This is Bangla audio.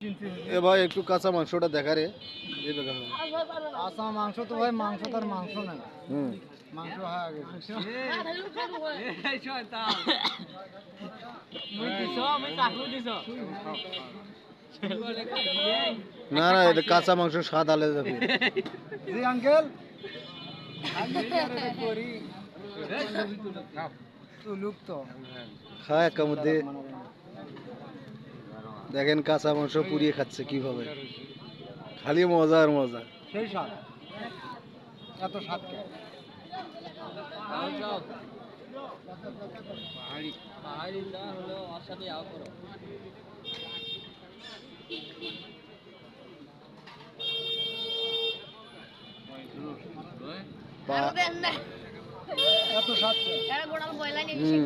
এ ভাই একটু কাঁচা মাংসটা দেখা রে। কাঁচা মাংস তো ভাই মাংস তার মাংস না। হুম মাংস হয়ে গেছে। না না এটা কাঁচা মাংস স্বাদ আলাদা যাবে। জি আঙ্কেল করি তো লুক তো খায় একার মধ্যে দেখেন কাঁচা মাংস পুড়িয়ে খাচ্ছে কিভাবে, খালি মজা আর মজা। সেই স্বাদ এত স্বাদ কে পা- এত স্বাদ কে হুম